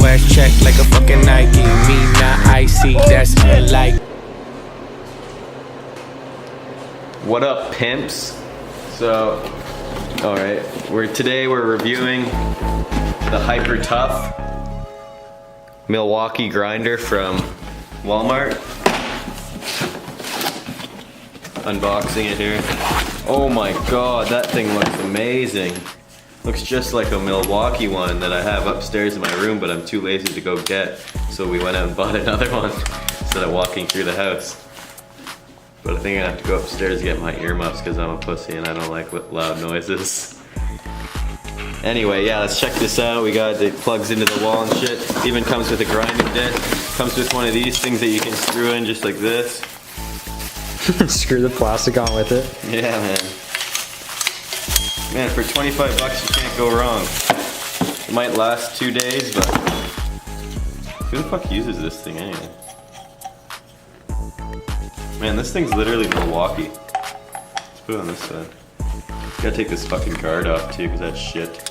ass check like a fucking Nike. Me not icy, that's unlike. What up, pimps? So, alright, today we're reviewing the Hyper Tough Milwaukee grinder from Walmart. Unboxing it here. Oh my god, that thing looks amazing. Looks just like a Milwaukee one that I have upstairs in my room, but I'm too lazy to go get. So we went out and bought another one instead of walking through the house. But I think I have to go upstairs to get my earmuffs because I'm a pussy and I don't like loud noises. Anyway, yeah, let's check this out. We got it plugs into the wall and shit. Even comes with a grinding bit. Comes with one of these things that you can screw in just like this. Screw the plastic on with it. Yeah, man. Man, for 25 bucks you can't go wrong. It might last 2 days, but who the fuck uses this thing anyway? Man, this thing's literally Milwaukee. Let's put it on this side. Gotta take this fucking guard off too, because that's shit.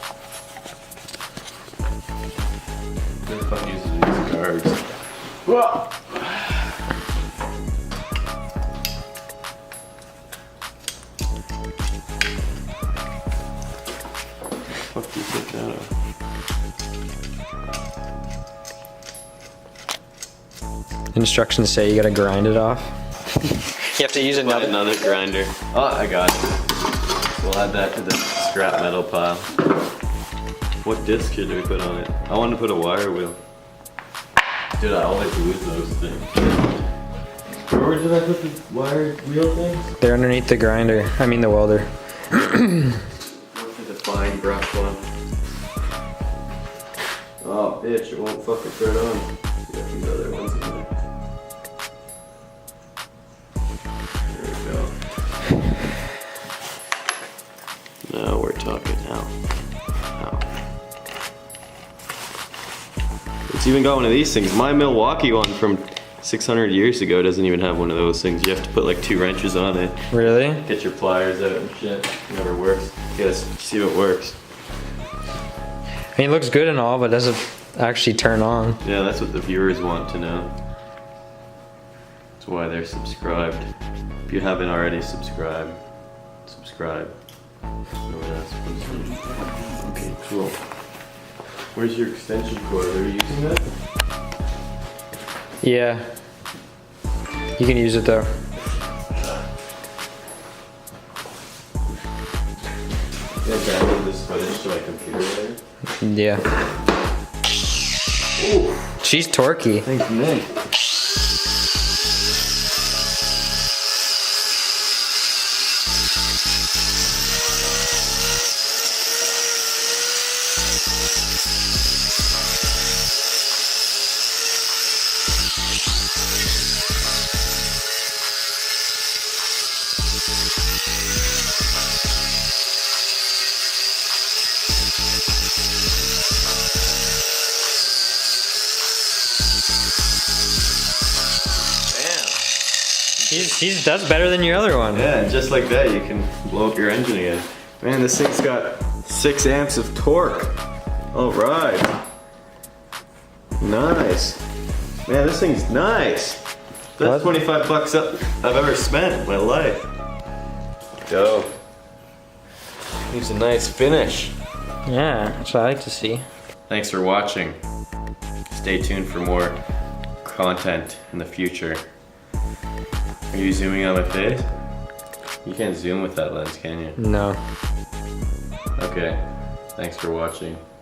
Who the fuck uses these guards? Whoa! What the fuck do you take that off? Instructions say you gotta grind it off. You have to use Another grinder. Oh, I got it. We'll add that to the scrap metal pile. What disc should we put on it? I want to put a wire wheel. Dude, I always lose those things. Where did I put the wire wheel things? They're underneath the grinder. I mean the welder. What's the fine brush one? Oh, bitch, it won't fucking turn on. You got these other ones in there. Now we're talking now. It's even got one of these things. My Milwaukee one from 600 years ago doesn't even have one of those things. You have to put like 2 wrenches on it. Really? Get your pliers out and shit. It never works. You gotta see if it works. I mean, it looks good and all, but does it actually turn on? Yeah, that's what the viewers want to know. That's why they're subscribed. If you haven't already subscribe. Okay, cool. Where's your extension cord? Are you using that? Yeah. You can use it though. Yeah, download this footage to my computer later. Yeah. Ooh. She's torquey. Thanks, Nick. He does better than your other one. Yeah, and just like that, you can blow up your engine again. Man, this thing's got 6 amps of torque. All right. Nice. Man, this thing's nice. That's 25 bucks I've ever spent in my life. Dope. Needs a nice finish. Yeah, that's what I like to see. Thanks for watching. Stay tuned for more content in the future. Are you zooming on my face? You can't zoom with that lens, can you? No. Okay. Thanks for watching.